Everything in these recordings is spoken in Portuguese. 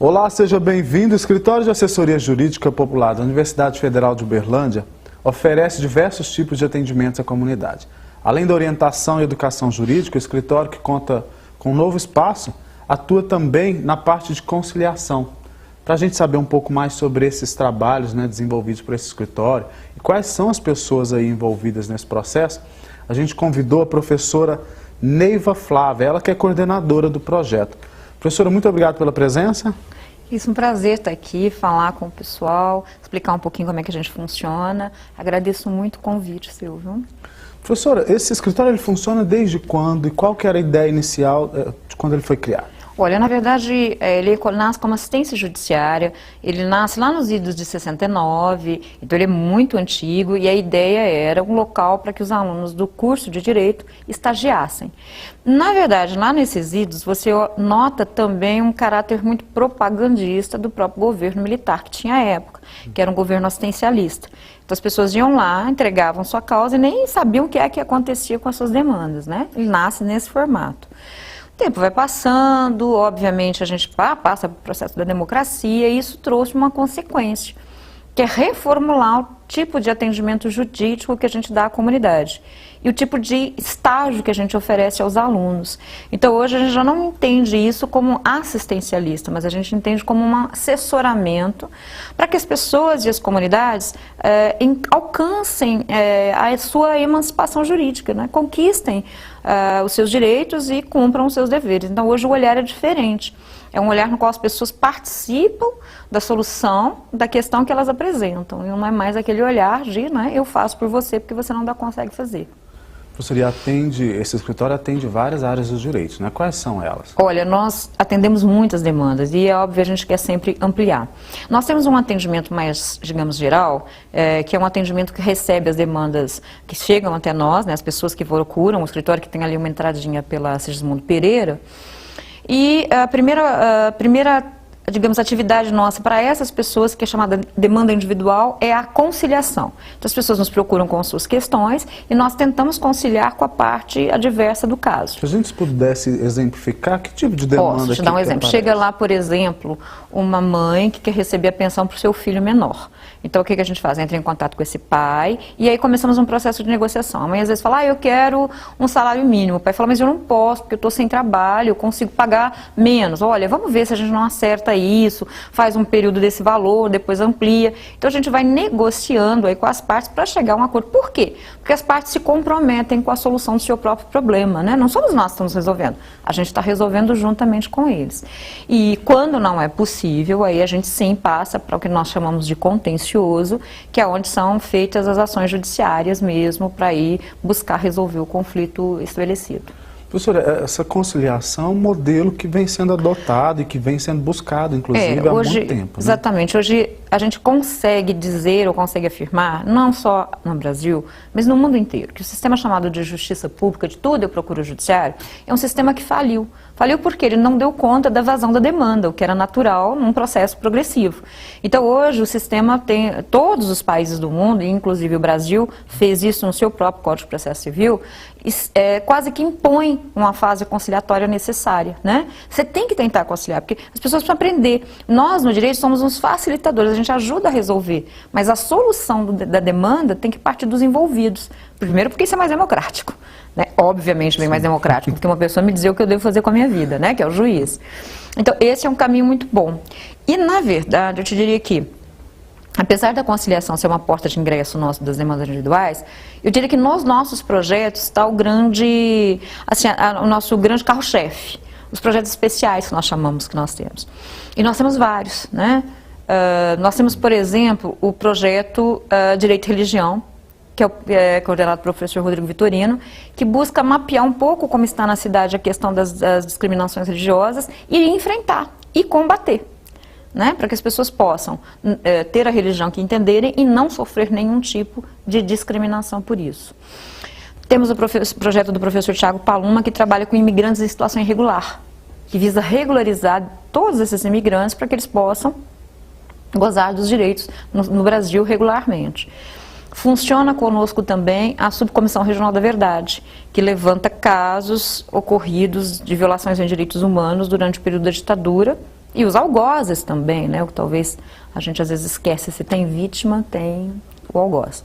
Olá, seja bem-vindo. O Escritório de Assessoria Jurídica Popular da Universidade Federal de Uberlândia oferece diversos tipos de atendimentos à comunidade. Além da orientação e educação jurídica, o escritório, que conta com um novo espaço, atua também na parte de conciliação. Para a gente saber um pouco mais sobre esses trabalhos, desenvolvidos por esse escritório e quais são as pessoas aí envolvidas nesse processo, a gente convidou a professora Neiva Flávia, ela que é coordenadora do projeto. Professora, muito obrigado pela presença. Isso, um prazer estar aqui, falar com o pessoal, explicar um pouquinho como é que a gente funciona. Agradeço muito o convite seu, viu? Professora, esse escritório ele funciona desde quando e qual que era a ideia inicial de quando ele foi criado? Olha, na verdade, ele nasce como assistência judiciária, ele nasce lá nos idos de 69, então ele é muito antigo e a ideia era um local para que os alunos do curso de Direito estagiassem. Na verdade, lá nesses idos, você nota também um caráter muito propagandista do próprio governo militar que tinha à época, que era um governo assistencialista. Então as pessoas iam lá, entregavam sua causa e nem sabiam o que é que acontecia com as suas demandas, né? Ele nasce nesse formato. O tempo vai passando, obviamente a gente passa pelo processo da democracia e isso trouxe uma consequência, que é reformular o tipo de atendimento jurídico que a gente dá à comunidade e o tipo de estágio que a gente oferece aos alunos. Então hoje a gente já não entende isso como assistencialista, mas a gente entende como um assessoramento para que as pessoas e as comunidades alcancem a sua emancipação jurídica, né? Conquistem os seus direitos e cumpram os seus deveres. Então hoje o olhar é diferente. É um olhar no qual as pessoas participam da solução da questão que elas apresentam. E não é mais aquele olhar de, eu faço por você porque você não consegue fazer. Professora, esse escritório atende várias áreas dos direitos, né? Quais são elas? Olha, nós atendemos muitas demandas e é óbvio a gente quer sempre ampliar. Nós temos um atendimento mais, digamos, geral, que é um atendimento que recebe as demandas que chegam até nós, né? As pessoas que procuram, o escritório que tem ali uma entradinha pela Sigismundo Pereira. E a primeira, digamos, atividade nossa para essas pessoas, que é chamada demanda individual, é a conciliação. Então as pessoas nos procuram com as suas questões e nós tentamos conciliar com a parte adversa do caso. Se a gente pudesse exemplificar, que tipo de demanda? Posso te dar um exemplo. Chega lá, por exemplo, uma mãe que quer receber a pensão para o seu filho menor. Então o que a gente faz? Entra em contato com esse pai e aí começamos um processo de negociação. A mãe às vezes fala, eu quero um salário mínimo. O pai fala, mas eu não posso, porque eu estou sem trabalho, eu consigo pagar menos. Olha, vamos ver se a gente não acerta isso, faz um período desse valor, depois amplia. Então a gente vai negociando aí com as partes para chegar a um acordo. Por quê? Porque as partes se comprometem com a solução do seu próprio problema, né? Não somos nós que estamos resolvendo, a gente está resolvendo juntamente com eles. E quando não é possível, aí a gente sim passa para o que nós chamamos de contencioso, que é onde são feitas as ações judiciárias mesmo, para ir buscar resolver o conflito estabelecido. Professora, essa conciliação é um modelo que vem sendo adotado e que vem sendo buscado, inclusive, há muito tempo. Né? Exatamente. Hoje a gente consegue dizer ou consegue afirmar, não só no Brasil, mas no mundo inteiro, que o sistema chamado de justiça pública, de tudo eu procuro judiciário, é um sistema que faliu. Faliu porque ele não deu conta da vazão da demanda, o que era natural num processo progressivo. Então hoje o sistema tem, todos os países do mundo, inclusive o Brasil, fez isso no seu próprio Código de Processo Civil, quase que impõe uma fase conciliatória necessária, né? Você tem que tentar conciliar, porque as pessoas precisam aprender. Nós, no direito, somos uns facilitadores, a gente ajuda a resolver, mas a solução da demanda tem que partir dos envolvidos. Primeiro porque isso é mais democrático, né? Obviamente bem mais democrático, porque uma pessoa me dizer o que eu devo fazer com a minha vida, né? Que é o juiz. Então, esse é um caminho muito bom. E, na verdade, eu te diria que, apesar da conciliação ser uma porta de ingresso nosso das demandas individuais, eu diria que nos nossos projetos está o nosso grande carro-chefe, os projetos especiais que nós chamamos, que nós temos. E nós temos vários, né? Nós temos, por exemplo, o projeto Direito e Religião, que é coordenado pelo professor Rodrigo Vitorino, que busca mapear um pouco como está na cidade a questão das discriminações religiosas e enfrentar e combater, né, para que as pessoas possam ter a religião que entenderem e não sofrer nenhum tipo de discriminação por isso. Temos o projeto do professor Thiago Paluma, que trabalha com imigrantes em situação irregular, que visa regularizar todos esses imigrantes para que eles possam gozar dos direitos no Brasil regularmente. Funciona conosco também a Subcomissão Regional da Verdade, que levanta casos ocorridos de violações em direitos humanos durante o período da ditadura, E os algozes também, né? O que talvez a gente às vezes esquece, se tem vítima, tem o algoz.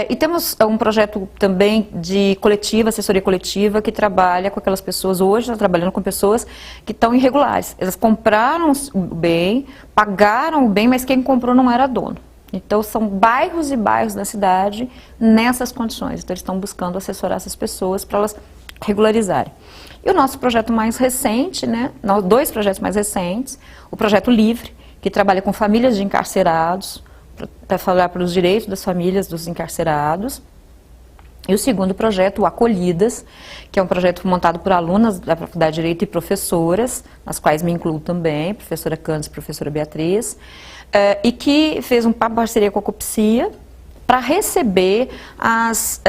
E temos um projeto também de coletiva, assessoria coletiva, que trabalha com aquelas pessoas, hoje está trabalhando com pessoas que estão irregulares. Elas compraram o bem, pagaram o bem, mas quem comprou não era dono. Então são bairros e bairros da cidade nessas condições. Então eles estão buscando assessorar essas pessoas para elas regularizarem. E o nosso projeto mais recente, né, dois projetos mais recentes, o Projeto Livre, que trabalha com famílias de encarcerados, para falar para os direitos das famílias dos encarcerados. E o segundo projeto, o Acolhidas, que é um projeto montado por alunas da Faculdade de Direito e professoras, nas quais me incluo também, professora Candice e professora Beatriz, e que fez uma parceria com a Copcia para receber as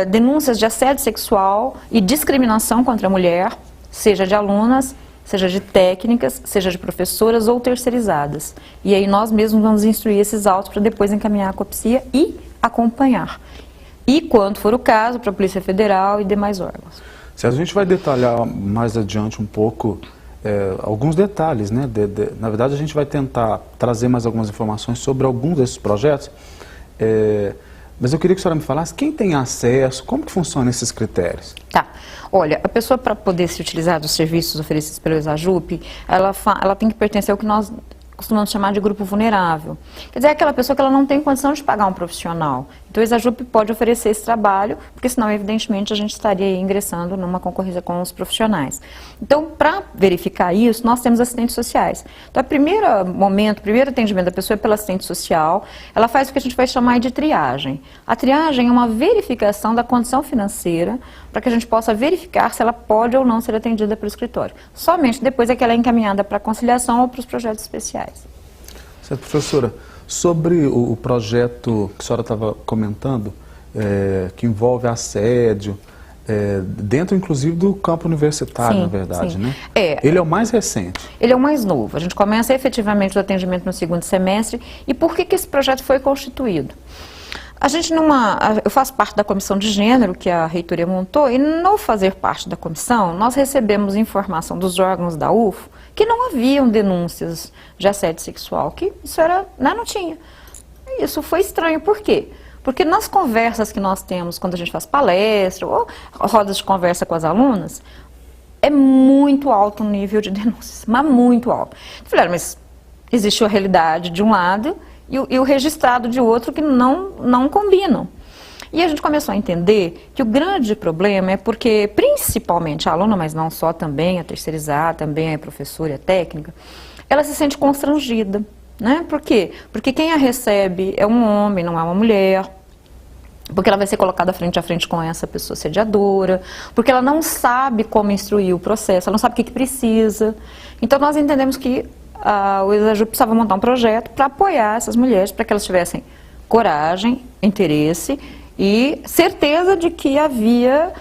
denúncias de assédio sexual e discriminação contra a mulher, seja de alunas, seja de técnicas, seja de professoras ou terceirizadas. E aí nós mesmos vamos instruir esses autos para depois encaminhar a Copcia e acompanhar. E, quando for o caso, para a Polícia Federal e demais órgãos. Se a gente vai detalhar mais adiante um pouco, alguns detalhes, né? Na verdade, a gente vai tentar trazer mais algumas informações sobre alguns desses projetos, mas eu queria que a senhora me falasse quem tem acesso, como que funcionam esses critérios? Tá. Olha, a pessoa, para poder se utilizar dos serviços oferecidos pelo Exajup, ela tem que pertencer ao que nós costumamos chamar de grupo vulnerável. Quer dizer, é aquela pessoa que ela não tem condição de pagar um profissional. Então o Exajup pode oferecer esse trabalho, porque senão, evidentemente, a gente estaria aí ingressando numa concorrência com os profissionais. Então, para verificar isso, nós temos assistentes sociais. Então, o primeiro atendimento da pessoa é pela assistente social, ela faz o que a gente vai chamar de triagem. A triagem é uma verificação da condição financeira, para que a gente possa verificar se ela pode ou não ser atendida pelo escritório. Somente depois é que ela é encaminhada para a conciliação ou para os projetos especiais. Certo, professora. Sobre o projeto que a senhora estava comentando, que envolve assédio, dentro inclusive do campo universitário, Sim, na verdade, sim. né? Ele é o mais recente. Ele é o mais novo. A gente começa efetivamente o atendimento no segundo semestre. E por que esse projeto foi constituído? Eu faço parte da comissão de gênero que a reitoria montou, e no fazer parte da comissão, nós recebemos informação dos órgãos da UFO que não haviam denúncias de assédio sexual, que isso era, não tinha. E isso foi estranho, por quê? Porque nas conversas que nós temos, quando a gente faz palestra ou rodas de conversa com as alunas, é muito alto o nível de denúncias, mas muito alto. Eu falei, mas existe a realidade de um lado e o registrado de outro que não combinam. E a gente começou a entender que o grande problema é porque, principalmente a aluna, mas não só, também a terceirizada, também a professora e a técnica, ela se sente constrangida, né? Por quê? Porque quem a recebe é um homem, não é uma mulher, porque ela vai ser colocada frente a frente com essa pessoa assediadora, porque ela não sabe como instruir o processo, ela não sabe o que precisa. Então nós entendemos que o Exajup precisava montar um projeto para apoiar essas mulheres, para que elas tivessem coragem, interesse e certeza de que havia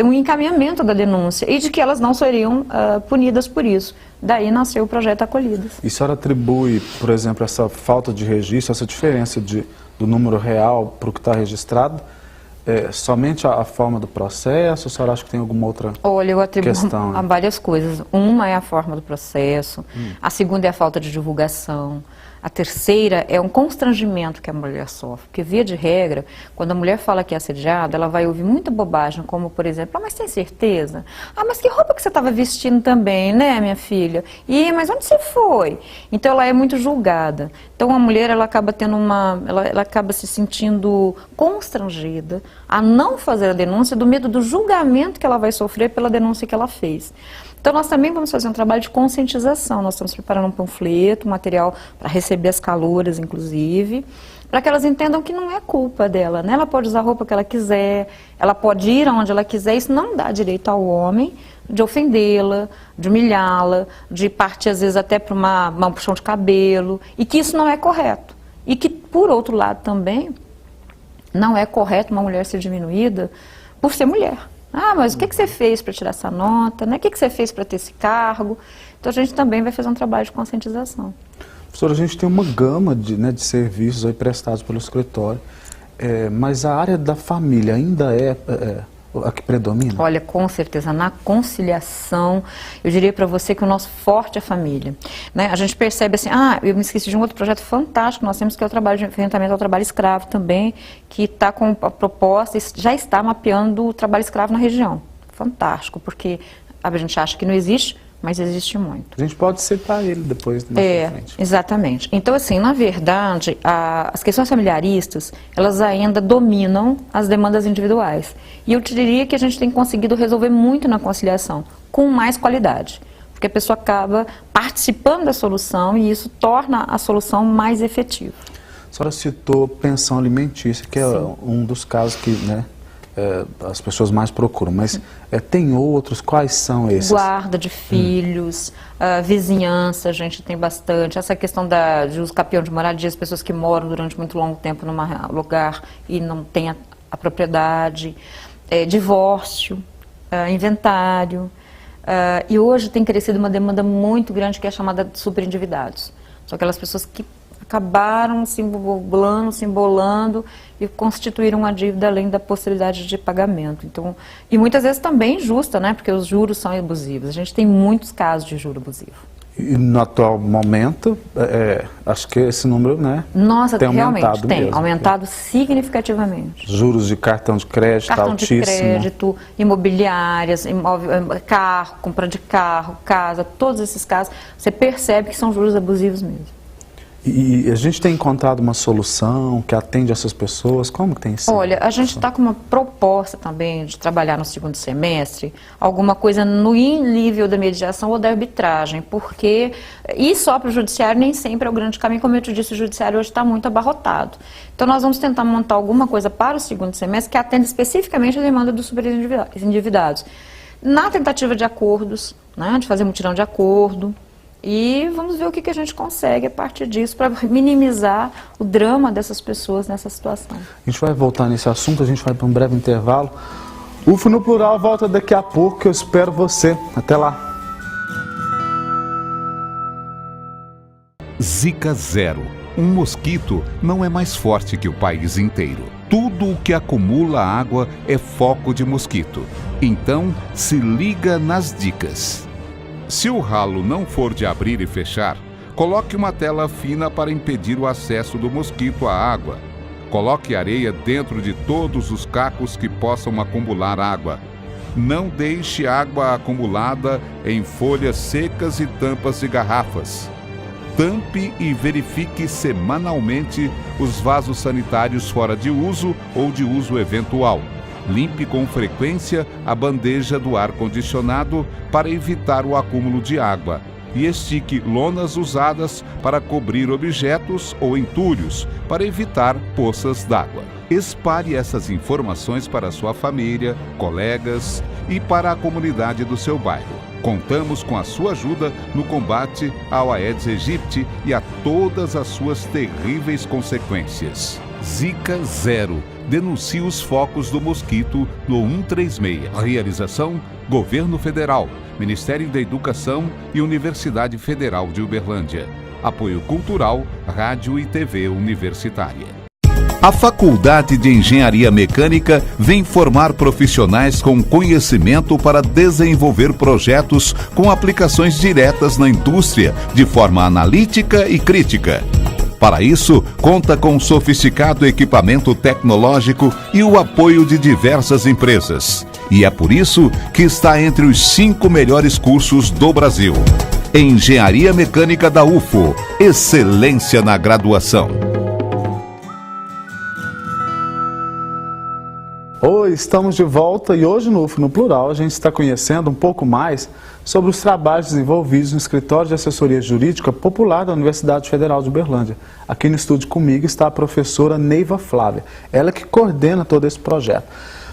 um encaminhamento da denúncia e de que elas não seriam punidas por isso. Daí nasceu o projeto Acolhidas. E a senhora atribui, por exemplo, essa falta de registro, essa diferença do número real para o que está registrado, somente a forma do processo, ou a senhora acha que tem alguma outra questão? Olha, eu atribuo a várias coisas. Uma é a forma do processo, a segunda é a falta de divulgação, a terceira é um constrangimento que a mulher sofre, porque, via de regra, quando a mulher fala que é assediada, ela vai ouvir muita bobagem, como, por exemplo, mas tem certeza? Mas que roupa que você estava vestindo também, né, minha filha? Mas onde você foi? Então, ela é muito julgada. Então, a mulher, ela acaba tendo ela acaba se sentindo constrangida a não fazer a denúncia do medo do julgamento que ela vai sofrer pela denúncia que ela fez. Então, nós também vamos fazer um trabalho de conscientização. Nós estamos preparando um panfleto, um material para receber as calouras, inclusive, para que elas entendam que não é culpa dela, né? Ela pode usar a roupa que ela quiser, ela pode ir aonde ela quiser. Isso não dá direito ao homem de ofendê-la, de humilhá-la, de partir, às vezes, até para um puxão de cabelo, e que isso não é correto. E que, por outro lado, também, não é correto uma mulher ser diminuída por ser mulher. Mas o que você fez para tirar essa nota? Né? O que você fez para ter esse cargo? Então, a gente também vai fazer um trabalho de conscientização. Professora, a gente tem uma gama de serviços aí prestados pelo escritório, mas a área da família ainda é a que predomina? Olha, com certeza, na conciliação, eu diria para você que o nosso forte é a família. Né? A gente percebe assim, eu me esqueci de um outro projeto fantástico que nós temos, que é o trabalho de enfrentamento ao trabalho escravo também, que está com a proposta, já está mapeando o trabalho escravo na região. Fantástico, porque a gente acha que não existe, mas existe muito. A gente pode citar ele depois, mais pra frente. Exatamente. Então, assim, na verdade, as questões familiaristas, elas ainda dominam as demandas individuais. E eu te diria que a gente tem conseguido resolver muito na conciliação, com mais qualidade. Porque a pessoa acaba participando da solução e isso torna a solução mais efetiva. A senhora citou pensão alimentícia, que é um dos casos que, né, as pessoas mais procuram, mas tem outros, quais são esses? Guarda de filhos, vizinhança, a gente tem bastante, essa questão de uso capião de moradia, as pessoas que moram durante muito longo tempo num lugar e não têm a propriedade, divórcio, inventário, e hoje tem crescido uma demanda muito grande que é chamada de superendividados, são aquelas pessoas que acabaram se embolando e constituíram uma dívida além da possibilidade de pagamento. Então, e muitas vezes também injusta, né? Porque os juros são abusivos. A gente tem muitos casos de juro abusivo. E no atual momento, acho que esse número, né? Nossa, tem realmente aumentado tem mesmo, aumentado significativamente. Juros de cartão de crédito altíssimo. Cartão de crédito, imobiliárias, carro, compra de carro, casa, todos esses casos, você percebe que são juros abusivos mesmo. E a gente tem encontrado uma solução que atende essas pessoas? Como que tem sido? Olha, a gente está com uma proposta também de trabalhar no segundo semestre, alguma coisa no nível da mediação ou da arbitragem, porque ir só para o judiciário nem sempre é o grande caminho, como eu te disse, o judiciário hoje está muito abarrotado. Então nós vamos tentar montar alguma coisa para o segundo semestre que atenda especificamente a demanda dos superendividados. Na tentativa de acordos, né, de fazer mutirão de acordo, e vamos ver o que a gente consegue a partir disso para minimizar o drama dessas pessoas nessa situação. A gente vai voltar nesse assunto, a gente vai para um breve intervalo. UFO no Plural volta daqui a pouco, que eu espero você. Até lá. Zika zero. Um mosquito não é mais forte que o país inteiro. Tudo o que acumula água é foco de mosquito. Então, se liga nas dicas. Se o ralo não for de abrir e fechar, coloque uma tela fina para impedir o acesso do mosquito à água. Coloque areia dentro de todos os cacos que possam acumular água. Não deixe água acumulada em folhas secas e tampas de garrafas. Tampe e verifique semanalmente os vasos sanitários fora de uso ou de uso eventual. Limpe com frequência a bandeja do ar-condicionado para evitar o acúmulo de água e estique lonas usadas para cobrir objetos ou entulhos para evitar poças d'água. Espalhe essas informações para sua família, colegas e para a comunidade do seu bairro. Contamos com a sua ajuda no combate ao Aedes aegypti e a todas as suas terríveis consequências. Zika zero. Denuncie os focos do mosquito no 136. Realização: Governo Federal, Ministério da Educação e Universidade Federal de Uberlândia. Apoio Cultural, Rádio e TV Universitária. A Faculdade de Engenharia Mecânica vem formar profissionais com conhecimento para desenvolver projetos com aplicações diretas na indústria, de forma analítica e crítica. Para isso, conta com um sofisticado equipamento tecnológico e o apoio de diversas empresas. E é por isso que está entre os 5 melhores cursos do Brasil. Engenharia Mecânica da UFO. Excelência na graduação. Oi, estamos de volta e hoje no UFO no Plural a gente está conhecendo um pouco mais sobre os trabalhos desenvolvidos no Escritório de Assessoria Jurídica Popular da Universidade Federal de Uberlândia. Aqui no estúdio comigo está a professora Neiva Flávia, ela que coordena todo esse projeto.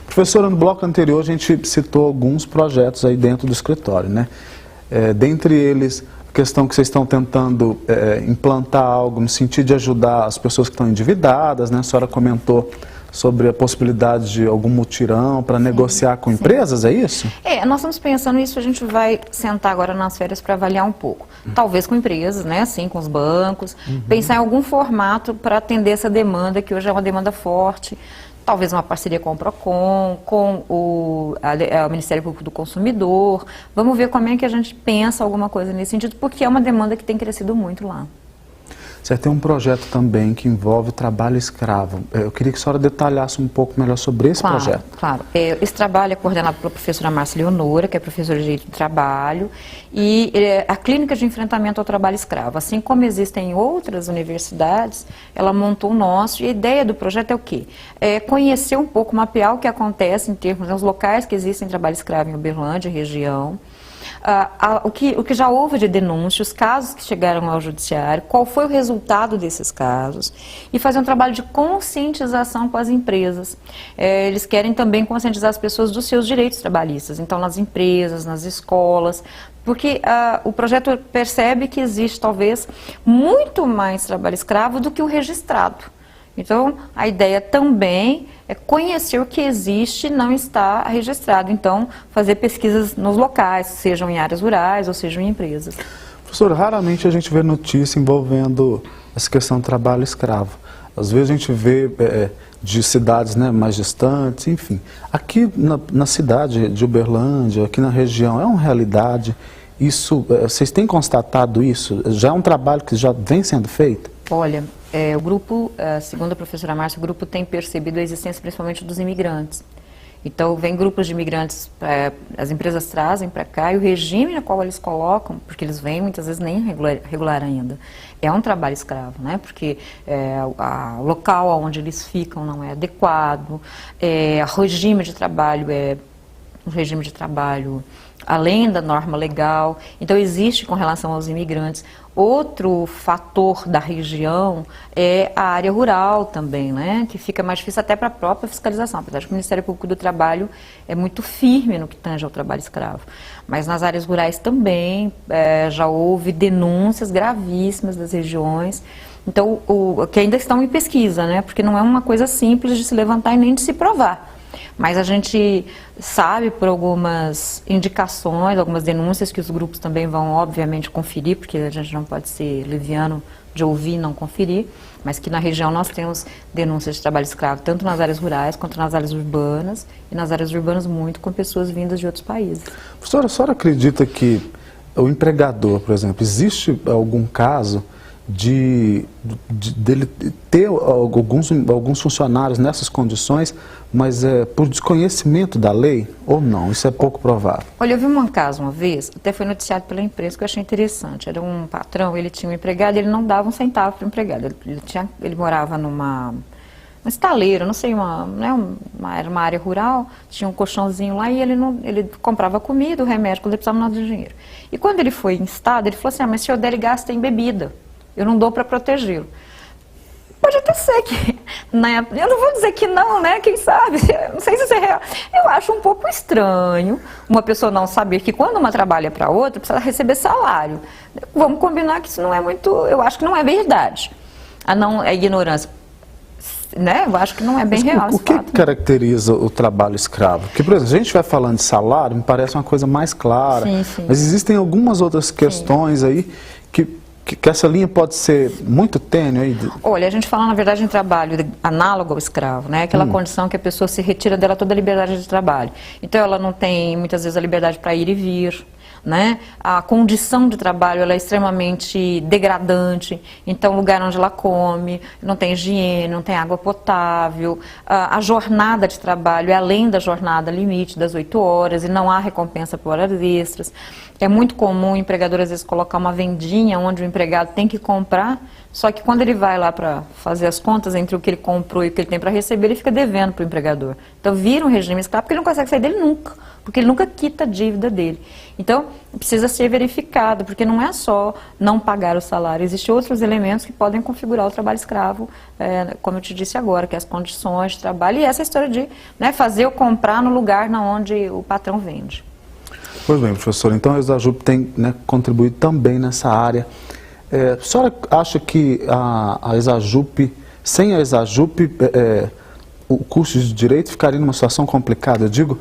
Professora, no bloco anterior a gente citou alguns projetos aí dentro do escritório, né? Dentre eles, a questão que vocês estão tentando implantar algo no sentido de ajudar as pessoas que estão endividadas, né? A senhora comentou sobre a possibilidade de algum mutirão para negociar com empresas, é isso? Nós estamos pensando nisso, a gente vai sentar agora nas férias para avaliar um pouco. Talvez com empresas, né, assim, com os bancos, pensar em algum formato para atender essa demanda, que hoje é uma demanda forte. talvez uma parceria com o PROCON, com o Ministério Público do Consumidor. Vamos ver como é que a gente pensa alguma coisa nesse sentido, porque é uma demanda que tem crescido muito lá. Você tem um projeto também que envolve trabalho escravo. Eu queria que a senhora detalhasse um pouco melhor sobre esse projeto. Claro. Esse trabalho é coordenado pela professora Márcia Leonora, que é professora de Direito do Trabalho, e a Clínica de Enfrentamento ao Trabalho Escravo. Assim como existem em outras universidades, ela montou o nosso, e a ideia do projeto é o quê? É conhecer um pouco, mapear o que acontece em termos dos locais que existem trabalho escravo em Uberlândia, região, o que já houve de denúncia, os casos que chegaram ao judiciário, qual foi o resultado desses casos, e fazer um trabalho de conscientização com as empresas. Eles querem também conscientizar as pessoas dos seus direitos trabalhistas, então nas empresas, nas escolas, porque o projeto percebe que existe talvez muito mais trabalho escravo do que o registrado. Então, a ideia também é conhecer o que existe e não está registrado. Então, fazer pesquisas nos locais, sejam em áreas rurais ou sejam em empresas. Professora, raramente a gente vê notícia envolvendo essa questão do trabalho escravo. Às vezes a gente vê de cidades, né, mais distantes, enfim. Aqui na cidade de Uberlândia, aqui na região, é uma realidade. Isso, vocês têm constatado isso? Já é um trabalho que já vem sendo feito? Olha, o grupo, segundo a professora Márcia, o grupo tem percebido a existência principalmente dos imigrantes. Então, vem grupos de imigrantes, as empresas trazem para cá, e o regime no qual eles colocam, porque eles vêm muitas vezes nem regular ainda, é um trabalho escravo, né? Porque o local onde eles ficam não é adequado, o regime de trabalho é um regime de trabalho além da norma legal. Então, existe com relação aos imigrantes. Outro fator da região é a área rural também, né? Que fica mais difícil até para a própria fiscalização, apesar de que o Ministério Público do Trabalho é muito firme no que tange ao trabalho escravo. Mas nas áreas rurais também já houve denúncias gravíssimas das regiões. Então, que ainda estão em pesquisa, né? Porque não é uma coisa simples de se levantar e nem de se provar. Mas a gente sabe por algumas indicações, algumas denúncias que os grupos também vão, obviamente, conferir, porque a gente não pode ser leviano de ouvir e não conferir, mas que na região nós temos denúncias de trabalho escravo, tanto nas áreas rurais quanto nas áreas urbanas, e nas áreas urbanas muito com pessoas vindas de outros países. Professora, a senhora acredita que o empregador, por exemplo, existe algum caso dele ter alguns funcionários nessas condições, mas por desconhecimento da lei ou não? Isso é pouco provável. Olha, eu vi um caso uma vez, até foi noticiado pela imprensa, que eu achei interessante. Era um patrão, ele tinha um empregado, ele não dava um centavo para o empregado. Ele morava numa estaleira, não sei, era uma área rural, tinha um colchãozinho lá, e ele comprava comida, o remédio, quando ele precisava de dinheiro. E quando ele foi instado, ele falou assim: mas se eu der, ele gasta em bebida. Eu não dou para protegê-lo. Pode até ser que, né, eu não vou dizer que não, né, quem sabe, não sei se isso é real. Eu acho um pouco estranho uma pessoa não saber que quando uma trabalha para outra, precisa receber salário. Vamos combinar que isso não é muito, eu acho que não é verdade. A ignorância, né, eu acho que não é bem real. O que caracteriza o trabalho escravo? Porque, por exemplo, a gente vai falando de salário, me parece uma coisa mais clara, sim. Mas existem algumas outras questões aí que essa linha pode ser muito tênue aí? Olha, a gente fala, na verdade, em trabalho análogo ao escravo, né? Aquela condição que a pessoa se retira dela toda a liberdade de trabalho. Então, ela não tem, muitas vezes, a liberdade para ir e vir, né? A condição de trabalho ela é extremamente degradante. Então, o lugar onde ela come, não tem higiene, não tem água potável. A jornada de trabalho é além da jornada limite das 8 horas e não há recompensa por horas extras. É muito comum o empregador, às vezes, colocar uma vendinha onde o empregado tem que comprar, só que quando ele vai lá para fazer as contas entre o que ele comprou e o que ele tem para receber, ele fica devendo para o empregador. Então, vira um regime escravo porque ele não consegue sair dele nunca, porque ele nunca quita a dívida dele. Então, precisa ser verificado, porque não é só não pagar o salário, existem outros elementos que podem configurar o trabalho escravo, como eu te disse agora, que é as condições de trabalho e essa história de, né, fazer ou comprar no lugar onde o patrão vende. Pois bem, professor, então a Exajup tem, né, contribuído também nessa área. A senhora acha que a Exajup, sem a Exajup, o curso de Direito ficaria numa situação complicada? Eu digo,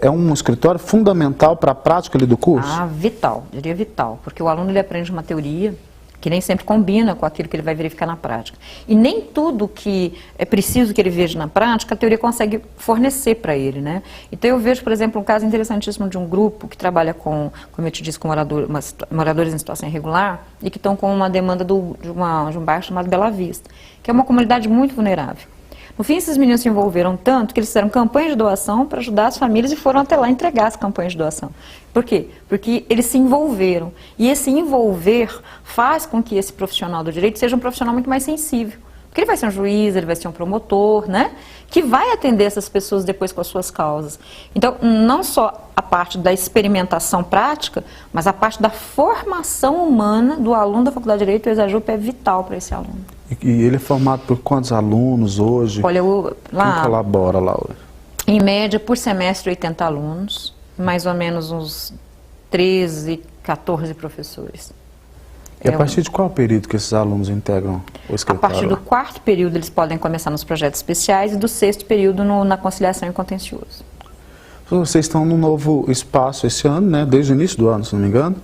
é um escritório fundamental para a prática ali do curso? Vital, diria vital, porque o aluno ele aprende uma teoria, que nem sempre combina com aquilo que ele vai verificar na prática. E nem tudo que é preciso que ele veja na prática, a teoria consegue fornecer para ele, né? Então eu vejo, por exemplo, um caso interessantíssimo de um grupo que trabalha com, como eu te disse, com moradores em situação irregular e que estão com uma demanda de um bairro chamado Bela Vista, que é uma comunidade muito vulnerável. No fim, esses meninos se envolveram tanto que eles fizeram campanha de doação para ajudar as famílias e foram até lá entregar as campanhas de doação. Por quê? Porque eles se envolveram. E esse envolver faz com que esse profissional do direito seja um profissional muito mais sensível. Porque ele vai ser um juiz, ele vai ser um promotor, né? Que vai atender essas pessoas depois com as suas causas. Então, não só a parte da experimentação prática, mas a parte da formação humana do aluno da Faculdade de Direito, o ESAJUP é vital para esse aluno. E ele é formado por quantos alunos hoje? Olha, quem colabora lá hoje? Em média, por semestre, 80 alunos, mais ou menos uns 13, 14 professores. E a partir de qual período que esses alunos integram o escritório? A partir do 4º período eles podem começar nos projetos especiais e do 6º período na conciliação e contencioso. Vocês estão num novo espaço esse ano, né? Desde o início do ano, se não me engano.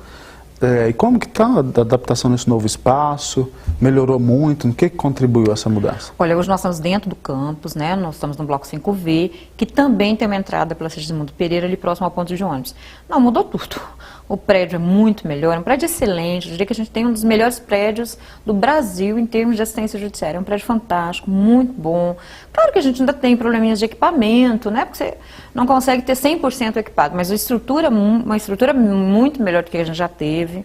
E como que está a adaptação nesse novo espaço? Melhorou muito? No que contribuiu essa mudança? Olha, hoje nós estamos dentro do campus, né? Nós estamos no bloco 5V, que também tem uma entrada pela Sigismundo Pereira, ali próximo ao ponto de ônibus. Não, mudou tudo. O prédio é muito melhor, é um prédio excelente. Eu diria que a gente tem um dos melhores prédios do Brasil em termos de assistência judiciária. É um prédio fantástico, muito bom. Claro que a gente ainda tem probleminhas de equipamento, né? Porque você não consegue ter 100% equipado, mas uma estrutura muito melhor do que a gente já teve.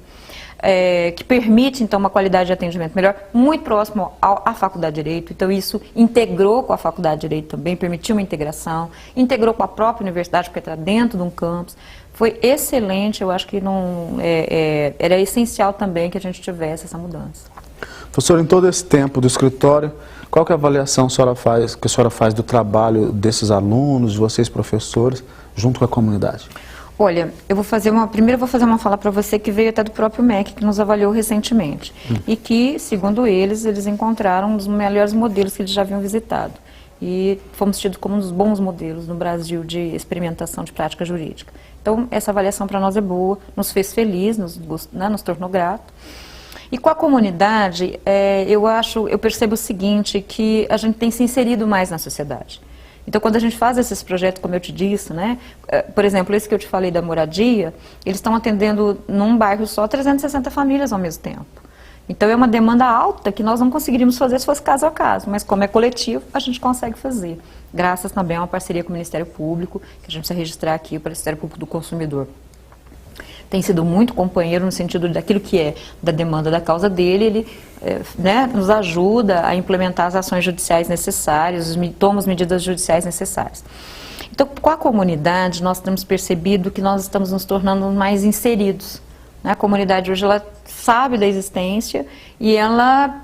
Que permite, então, uma qualidade de atendimento melhor, muito próximo à Faculdade de Direito. Então, isso integrou com a Faculdade de Direito também, permitiu uma integração, integrou com a própria universidade, porque está dentro de um campus. Foi excelente, eu acho que era essencial também que a gente tivesse essa mudança. Professora, em todo esse tempo do escritório, qual que é a avaliação que a senhora faz do trabalho desses alunos, de vocês professores, junto com a comunidade? Olha, primeiro eu vou fazer uma fala para você que veio até do próprio MEC, que nos avaliou recentemente. E que, segundo eles encontraram um dos melhores modelos que eles já haviam visitado. E fomos tidos como um dos bons modelos no Brasil de experimentação de prática jurídica. Então, essa avaliação para nós é boa, nos fez feliz, nos tornou grato. E com a comunidade, eu percebo o seguinte, que a gente tem se inserido mais na sociedade. Então, quando a gente faz esses projetos, como eu te disse, né? Por exemplo, esse que eu te falei da moradia, eles estão atendendo num bairro só 360 famílias ao mesmo tempo. Então, é uma demanda alta que nós não conseguiríamos fazer se fosse caso a caso, mas como é coletivo, a gente consegue fazer. Graças também a uma parceria com o Ministério Público, que a gente precisa registrar aqui, o Ministério Público do Consumidor. Tem sido muito companheiro no sentido daquilo que é da demanda da causa dele, ele nos ajuda a implementar as ações judiciais necessárias, toma as medidas judiciais necessárias. Então, com a comunidade, nós temos percebido que nós estamos nos tornando mais inseridos. A comunidade hoje ela sabe da existência e ela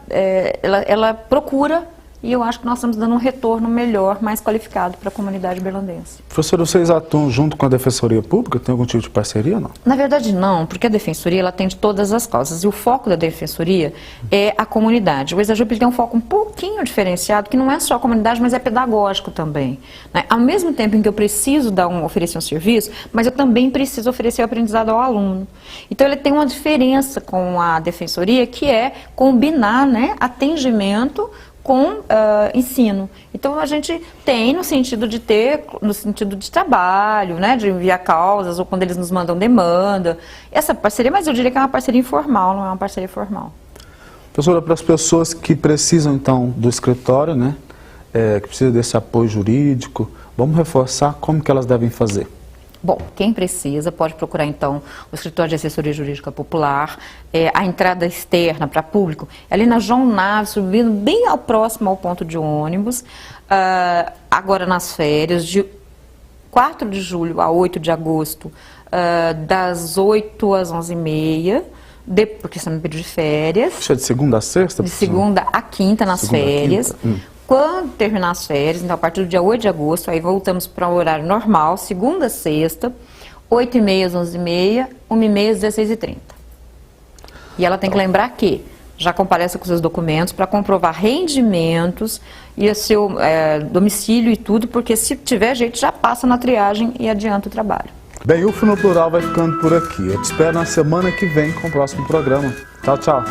procura, e eu acho que nós estamos dando um retorno melhor, mais qualificado para a comunidade berlandense. Professora, vocês atuam junto com a Defensoria Pública? Tem algum tipo de parceria ou não? Na verdade não, porque a Defensoria ela atende todas as causas e o foco da Defensoria é a comunidade. O ESAJUP tem um foco um pouquinho diferenciado, que não é só a comunidade, mas é pedagógico também, né? Ao mesmo tempo em que eu preciso oferecer um serviço, mas eu também preciso oferecer o aprendizado ao aluno. Então ele tem uma diferença com a Defensoria, que é combinar, né, atendimento com ensino. Então a gente tem no sentido de trabalho, né, de enviar causas, ou quando eles nos mandam demanda, essa parceria, mas eu diria que é uma parceria informal, não é uma parceria formal. Professora, para as pessoas que precisam então do escritório, né, que precisam desse apoio jurídico, vamos reforçar como que elas devem fazer? Bom, quem precisa pode procurar, então, o Escritório de Assessoria Jurídica Popular, a entrada externa para público, ali na João Naves, subindo bem próximo ao ponto de ônibus, agora nas férias, de 4 de julho a 8 de agosto, das 8 às 11h30, porque estamos no período de férias. Isso é de segunda a sexta? De segunda a quinta nas férias. Quando terminar as férias, então a partir do dia 8 de agosto, aí voltamos para o horário normal, segunda a sexta, 8h30 às 11h30, 1h30 às 16h30. E ela tem que lembrar que já compareça com seus documentos para comprovar rendimentos e o seu domicílio e tudo, porque se tiver jeito já passa na triagem e adianta o trabalho. Bem, o UF no Plural vai ficando por aqui. Eu te espero na semana que vem com o próximo programa. Tchau, tchau.